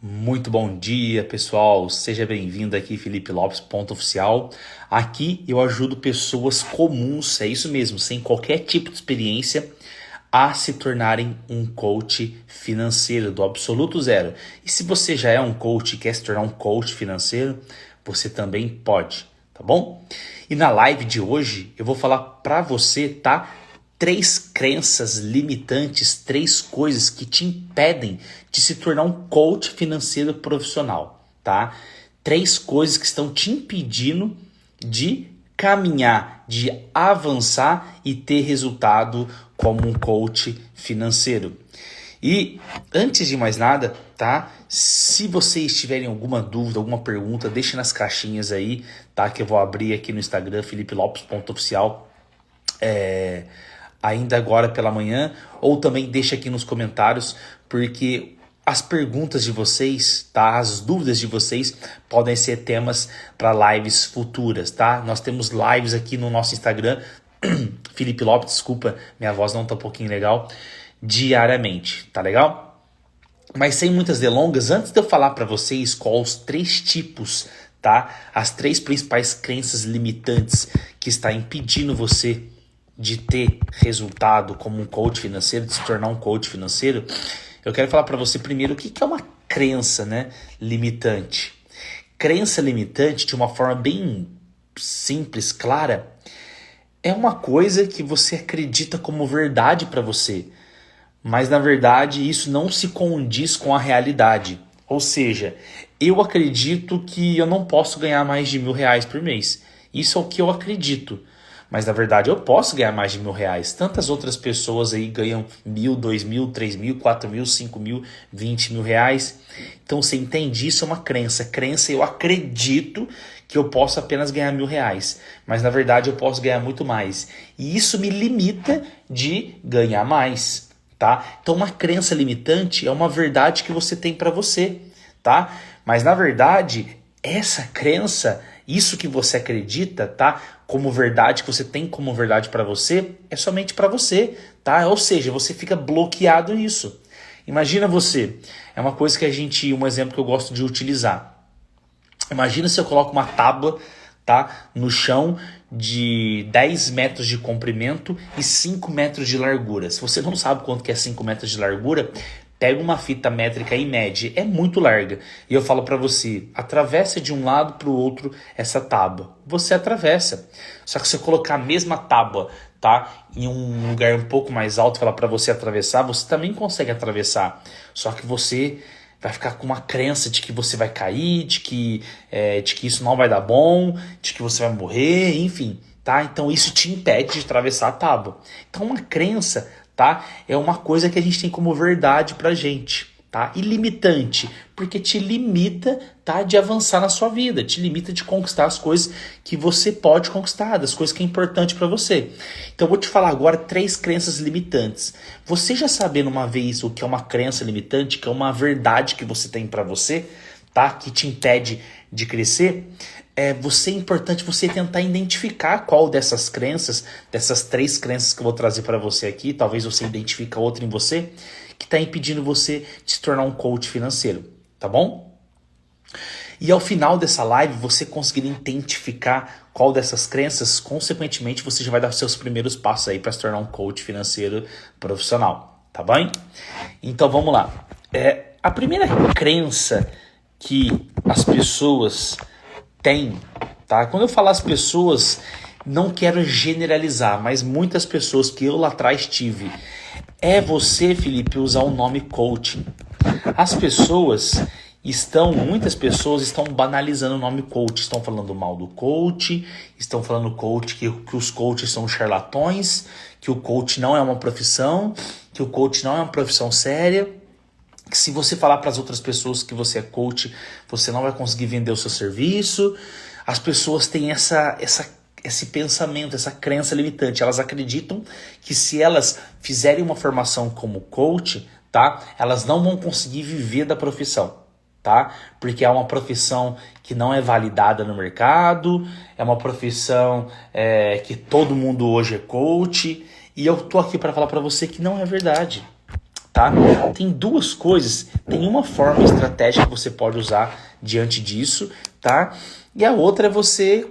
Muito bom dia, pessoal. Seja bem-vindo aqui, Felipe Lopes, ponto oficial. Aqui eu ajudo pessoas comuns, é isso mesmo, sem qualquer tipo de experiência, a se tornarem um coach financeiro do absoluto zero. E se você já é um coach e quer se tornar um coach financeiro, você também pode, tá bom? E na live de hoje eu vou falar para você, tá? 3 crenças limitantes, 3 coisas que te impedem de se tornar um coach financeiro profissional, tá? 3 coisas que estão te impedindo de caminhar, de avançar e ter resultado como um coach financeiro. E antes de mais nada, tá? Se vocês tiverem alguma dúvida, alguma pergunta, deixe nas caixinhas aí, tá? Que eu vou abrir aqui no Instagram, FelipeLopes.oficial. Ainda agora pela manhã, ou também deixa aqui nos comentários, porque as perguntas de vocês, tá? As dúvidas de vocês podem ser temas para lives futuras, tá? Nós temos lives aqui no nosso Instagram, Felipe Lopes, desculpa, minha voz não tá um pouquinho legal, diariamente, tá legal? Mas sem muitas delongas, antes de eu falar para vocês quais os 3 tipos, tá? As 3 principais crenças limitantes que está impedindo você de ter resultado como um coach financeiro, de se tornar um coach financeiro, eu quero falar para você primeiro o que é uma crença, né, limitante. Crença limitante, de uma forma bem simples, clara, é uma coisa que você acredita como verdade para você, mas na verdade isso não se condiz com a realidade. Ou seja, eu acredito que eu não posso ganhar mais de R$1.000 por mês. Isso é o que eu acredito. Mas na verdade eu posso ganhar mais de R$1.000. Tantas outras pessoas aí ganham 1.000, 2.000, 3.000, 4.000, 5.000, 20 mil reais. Então você entende? Isso é uma crença. Crença, eu acredito que eu posso apenas ganhar R$1.000. Mas na verdade eu posso ganhar muito mais. E isso me limita de ganhar mais, tá? Então uma crença limitante é uma verdade que você tem para você, tá? Mas na verdade essa crença, isso que você acredita, tá? Como verdade, que você tem como verdade para você, é somente para você, tá? Ou seja, você fica bloqueado nisso. Imagina você, é uma coisa que um exemplo que eu gosto de utilizar. Imagina se eu coloco uma tábua, tá, no chão de 10 metros de comprimento e 5 metros de largura. Se você não sabe quanto que é 5 metros de largura, pega uma fita métrica e mede, é muito larga. E eu falo para você, atravessa de um lado para o outro essa tábua. Você atravessa. Só que se eu colocar a mesma tábua, tá, em um lugar um pouco mais alto e falar para você atravessar, você também consegue atravessar. Só que você vai ficar com uma crença de que você vai cair, de que isso não vai dar bom, de que você vai morrer, enfim, tá? Então isso te impede de atravessar a tábua. Então uma crença, tá, é uma coisa que a gente tem como verdade pra gente, tá? E limitante, porque te limita, tá, de avançar na sua vida, te limita de conquistar as coisas que você pode conquistar, das coisas que é importante para você. Então eu vou te falar agora 3 crenças limitantes. Você já sabendo uma vez o que é uma crença limitante, que é uma verdade que você tem para você, tá, que te impede de crescer, é importante você tentar identificar qual dessas crenças, dessas 3 crenças que eu vou trazer para você aqui, talvez você identifique outra em você, que está impedindo você de se tornar um coach financeiro, tá bom? E ao final dessa live, você conseguir identificar qual dessas crenças, consequentemente, você já vai dar seus primeiros passos aí para se tornar um coach financeiro profissional, tá bem? Então vamos lá. A primeira crença que as pessoas têm, tá? Quando eu falar as pessoas, não quero generalizar, mas muitas pessoas que eu lá atrás tive, você, Felipe, usar o nome coaching. Muitas pessoas estão banalizando o nome coach, estão falando mal do coach, estão falando que os coaches são charlatões, que o coach não é uma profissão, que o coach não é uma profissão séria, que se você falar para as outras pessoas que você é coach, você não vai conseguir vender o seu serviço. As pessoas têm esse pensamento, essa crença limitante. Elas acreditam que se elas fizerem uma formação como coach, tá, elas não vão conseguir viver da profissão, tá? Porque é uma profissão que não é validada no mercado, é uma profissão que todo mundo hoje é coach, e eu tô aqui para falar para você que não é verdade, tá? Tem duas coisas, tem uma forma estratégica que você pode usar diante disso, tá? E a outra é você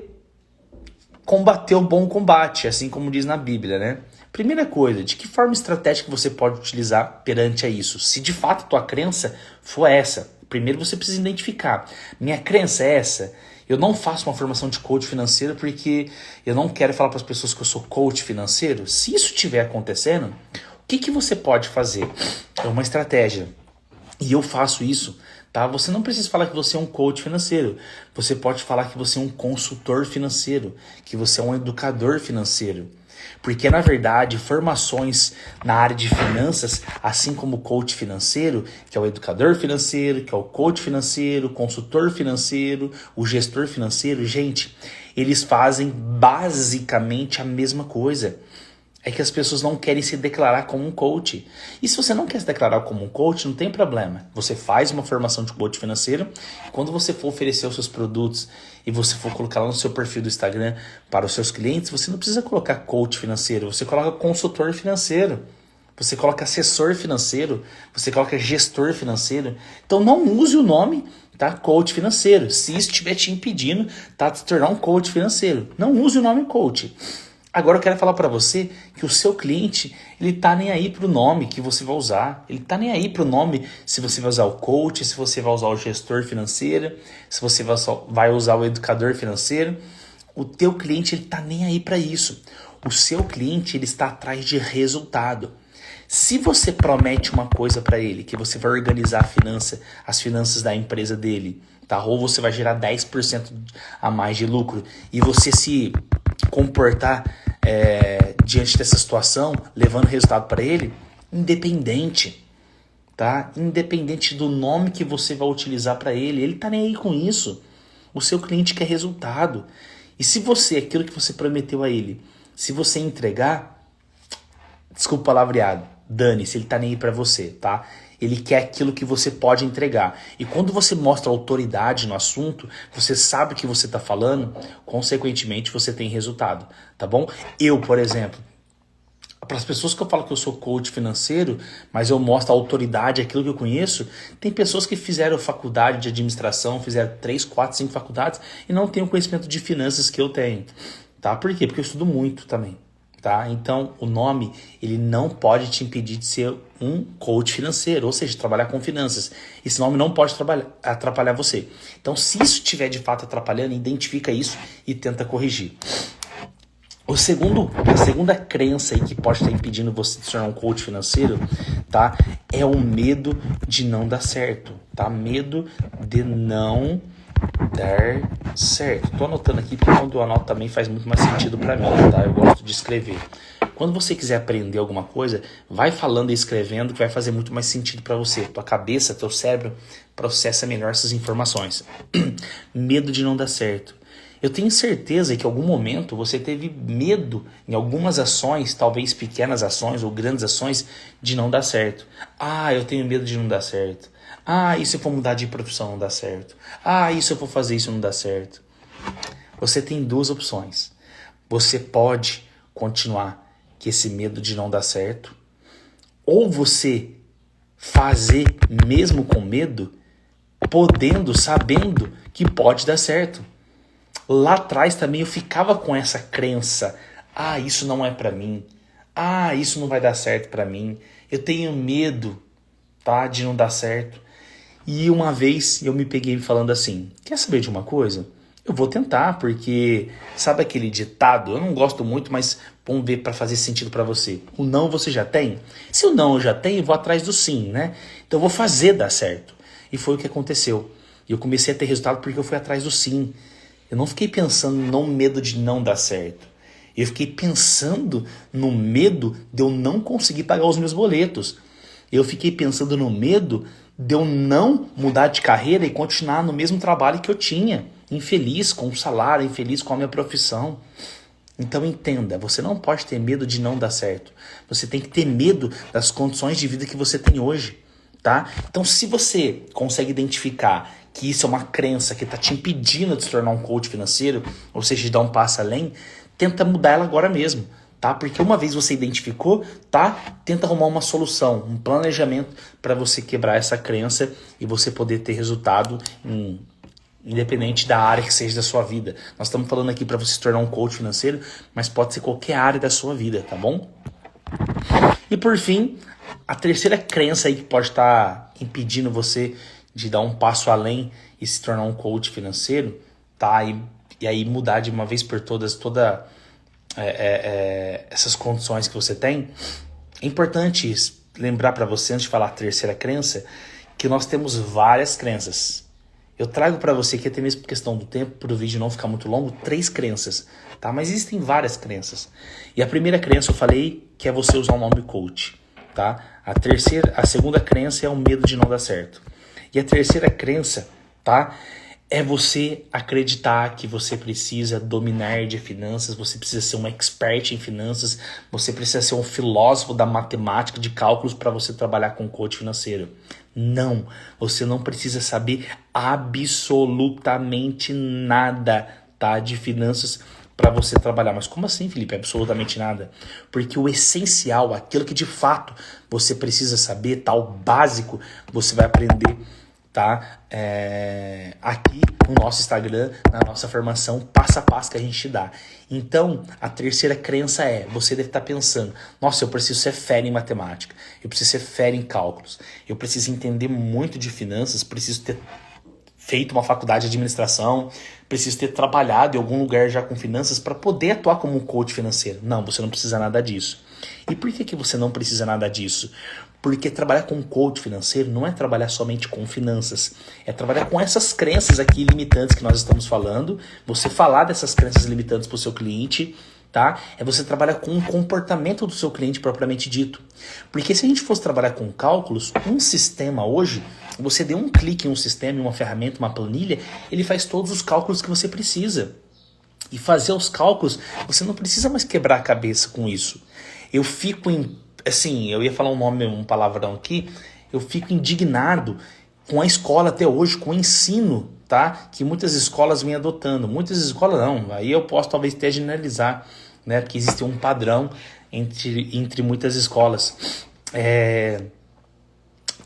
combater o bom combate, assim como diz na Bíblia, né? Primeira coisa, de que forma estratégica você pode utilizar perante a isso? Se de fato a tua crença for essa, primeiro você precisa identificar. Minha crença é essa. Eu não faço uma formação de coach financeiro porque eu não quero falar para as pessoas que eu sou coach financeiro. Se isso estiver acontecendo, o que você pode fazer? É uma estratégia. E eu faço isso, tá? Você não precisa falar que você é um coach financeiro. Você pode falar que você é um consultor financeiro, que você é um educador financeiro. Porque, na verdade, formações na área de finanças, assim como o coach financeiro, que é o educador financeiro, que é o coach financeiro, o consultor financeiro, o gestor financeiro, gente, eles fazem basicamente a mesma coisa. É que as pessoas não querem se declarar como um coach. E se você não quer se declarar como um coach, não tem problema. Você faz uma formação de coach financeiro. E quando você for oferecer os seus produtos e você for colocar lá no seu perfil do Instagram para os seus clientes, você não precisa colocar coach financeiro. Você coloca consultor financeiro. Você coloca assessor financeiro. Você coloca gestor financeiro. Então não use o nome, tá? Coach financeiro. Se isso estiver te impedindo, tá, de se tornar um coach financeiro. Não use o nome coach. Agora eu quero falar para você que o seu cliente, ele tá nem aí pro nome que você vai usar. Ele tá nem aí pro nome se você vai usar o coach, se você vai usar o gestor financeiro, se você vai usar o educador financeiro. O teu cliente, ele tá nem aí para isso. O seu cliente, ele está atrás de resultado. Se você promete uma coisa para ele, que você vai organizar as finanças da empresa dele, tá? Ou você vai gerar 10% a mais de lucro e você se comportar diante dessa situação, levando resultado para ele, independente, tá? Independente do nome que você vai utilizar para ele tá nem aí com isso. O seu cliente quer resultado. E se você, aquilo que você prometeu a ele, se você entregar, desculpa o palavreado, dane-se, ele tá nem aí pra você, tá? Ele quer aquilo que você pode entregar. E quando você mostra autoridade no assunto, você sabe o que você tá falando, consequentemente você tem resultado, tá bom? Eu, por exemplo, para as pessoas que eu falo que eu sou coach financeiro, mas eu mostro a autoridade, aquilo que eu conheço, tem pessoas que fizeram faculdade de administração, fizeram 3, 4, 5 faculdades e não têm o conhecimento de finanças que eu tenho, tá? Por quê? Porque eu estudo muito também. Tá? Então, o nome, ele não pode te impedir de ser um coach financeiro, ou seja, trabalhar com finanças. Esse nome não pode atrapalhar você. Então, se isso estiver de fato atrapalhando, identifica isso e tenta corrigir. A segunda crença aí que pode estar impedindo você de se tornar um coach financeiro, tá? É o medo de não dar certo, tá? Medo de não dar certo. Tô anotando aqui porque quando eu anoto também faz muito mais sentido para mim, tá? Eu gosto de escrever. Quando você quiser aprender alguma coisa, vai falando e escrevendo que vai fazer muito mais sentido para você. Tua cabeça, teu cérebro processa melhor essas informações. Medo de não dar certo. Eu tenho certeza que em algum momento você teve medo em algumas ações, talvez pequenas ações ou grandes ações, de não dar certo. Ah, eu tenho medo de não dar certo. Ah, e se eu for mudar de profissão não dá certo? Ah, e se eu for fazer isso não dá certo? Você tem duas opções. Você pode continuar com esse medo de não dar certo, ou você fazer mesmo com medo, podendo, sabendo que pode dar certo. Lá atrás também eu ficava com essa crença. Ah, isso não é pra mim. Ah, isso não vai dar certo pra mim. Eu tenho medo, tá, de não dar certo. E uma vez eu me peguei falando assim, quer saber de uma coisa? Eu vou tentar, porque sabe aquele ditado? Eu não gosto muito, mas vamos ver para fazer sentido para você. O não você já tem? Se o não eu já tenho, eu vou atrás do sim, né? Então eu vou fazer dar certo. E foi o que aconteceu. E eu comecei a ter resultado porque eu fui atrás do sim. Eu não fiquei pensando no medo de não dar certo. Eu fiquei pensando no medo de eu não conseguir pagar os meus boletos. Eu fiquei pensando no medo de eu não mudar de carreira e continuar no mesmo trabalho que eu tinha. Infeliz com o salário, infeliz com a minha profissão. Então entenda, você não pode ter medo de não dar certo. Você tem que ter medo das condições de vida que você tem hoje, tá? Então se você consegue identificar que isso é uma crença que está te impedindo de se tornar um coach financeiro, ou seja, de dar um passo além, tenta mudar ela agora mesmo. tá? Porque uma vez você identificou, tá? Tenta arrumar uma solução, um planejamento para você quebrar essa crença e você poder ter resultado independente da área que seja da sua vida. Nós estamos falando aqui para você se tornar um coach financeiro, mas pode ser qualquer área da sua vida, tá bom? E por fim, a terceira crença aí que pode estar impedindo você de dar um passo além e se tornar um coach financeiro, tá? E aí mudar de uma vez por todas essas condições que você tem. É importante lembrar para você, antes de falar a terceira crença, que nós temos várias crenças. Eu trago para você aqui, até mesmo por questão do tempo, para o vídeo não ficar muito longo, 3 crenças, tá? Mas existem várias crenças. E a primeira crença eu falei que é você usar o nome coach, tá? A segunda crença é o medo de não dar certo. E a terceira crença, tá? É você acreditar que você precisa dominar de finanças, você precisa ser um expert em finanças, você precisa ser um filósofo da matemática, de cálculos para você trabalhar com coach financeiro. Não, você não precisa saber absolutamente nada, tá, de finanças para você trabalhar. Mas como assim, Felipe? Absolutamente nada. Porque o essencial, aquilo que de fato você precisa saber, tá, o básico, você vai aprender, tá? Aqui no nosso Instagram, na nossa formação passo a passo que a gente dá. Então, a terceira crença você deve estar pensando, nossa, eu preciso ser fera em matemática, eu preciso ser fera em cálculos, eu preciso entender muito de finanças, preciso ter feito uma faculdade de administração, preciso ter trabalhado em algum lugar já com finanças para poder atuar como um coach financeiro. Não, você não precisa nada disso. E por que você não precisa nada disso? Porque trabalhar com coach financeiro não é trabalhar somente com finanças, é trabalhar com essas crenças aqui limitantes que nós estamos falando, você falar dessas crenças limitantes para o seu cliente, tá? É você trabalhar com o comportamento do seu cliente propriamente dito. Porque se a gente fosse trabalhar com cálculos, um sistema hoje, você deu um clique em um sistema, em uma ferramenta, uma planilha, ele faz todos os cálculos que você precisa. E fazer os cálculos, você não precisa mais quebrar a cabeça com isso. Eu fico eu ia falar um palavrão aqui, eu fico indignado com a escola até hoje, com o ensino, tá? Que muitas escolas vêm adotando. Muitas escolas não, aí eu posso talvez até generalizar, né? Porque existe um padrão entre muitas escolas.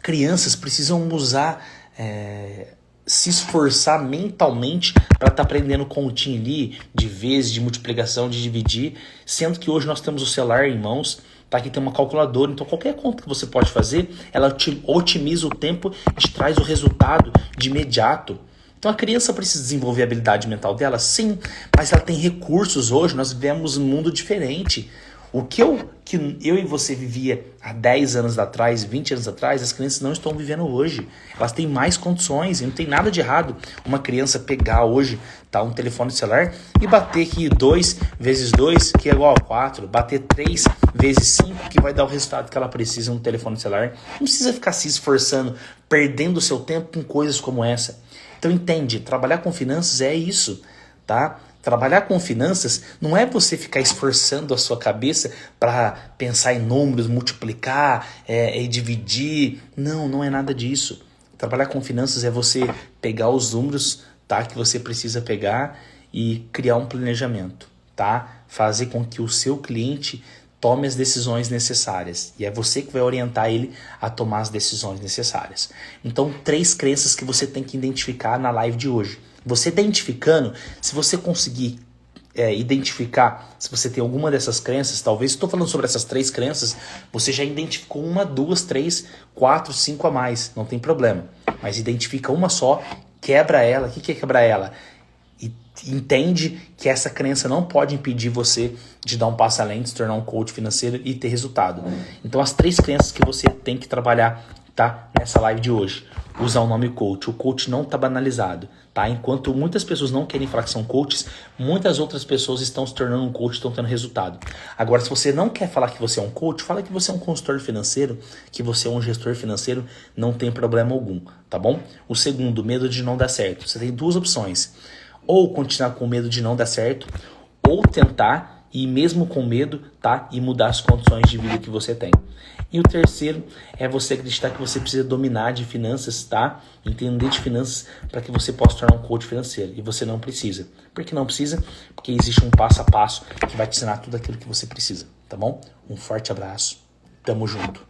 Crianças precisam se esforçar mentalmente para estar aprendendo continho ali, de vezes, de multiplicação, de dividir, sendo que hoje nós temos o celular em mãos, tá? Aqui tem uma calculadora, então qualquer conta que você pode fazer, ela otimiza o tempo e te traz o resultado de imediato. Então a criança precisa desenvolver a habilidade mental dela? Sim, mas ela tem recursos hoje, nós vivemos um mundo diferente. O que eu e você vivia há 10 anos atrás, 20 anos atrás, as crianças não estão vivendo hoje. Elas têm mais condições e não tem nada de errado uma criança pegar hoje, tá, um telefone celular e bater aqui 2 vezes 2, que é igual a 4, bater 3 vezes 5, que vai dar o resultado que ela precisa no telefone celular. Não precisa ficar se esforçando, perdendo o seu tempo com coisas como essa. Então entende, trabalhar com finanças é isso, tá? Trabalhar com finanças não é você ficar esforçando a sua cabeça para pensar em números, multiplicar e dividir. Não é nada disso. Trabalhar com finanças é você pegar os números, tá, que você precisa pegar e criar um planejamento, tá? Fazer com que o seu cliente tome as decisões necessárias. E é você que vai orientar ele a tomar as decisões necessárias. Então, 3 crenças que você tem que identificar na live de hoje. Você identificando, se você conseguir identificar, se você tem alguma dessas crenças, talvez, estou falando sobre essas 3 crenças, você já identificou 1, 2, 3, 4, 5 a mais, não tem problema. Mas identifica uma só, quebra ela. O que é quebrar ela? E entende que essa crença não pode impedir você de dar um passo além, de se tornar um coach financeiro e ter resultado. Então as 3 crenças que você tem que trabalhar, tá, nessa live de hoje. Usar o nome coach. O coach não está banalizado, tá? Enquanto muitas pessoas não querem falar que são coaches, muitas outras pessoas estão se tornando um coach, estão tendo resultado. Agora, se você não quer falar que você é um coach, fala que você é um consultor financeiro, que você é um gestor financeiro, não tem problema algum, tá bom? O segundo, medo de não dar certo. Você tem 2 opções. Ou continuar com medo de não dar certo, ou tentar e mesmo com medo, tá? E mudar as condições de vida que você tem. E o terceiro é você acreditar que você precisa dominar de finanças, tá? Entender de finanças para que você possa tornar um coach financeiro. E você não precisa. Por que não precisa? Porque existe um passo a passo que vai te ensinar tudo aquilo que você precisa, tá bom? Um forte abraço. Tamo junto.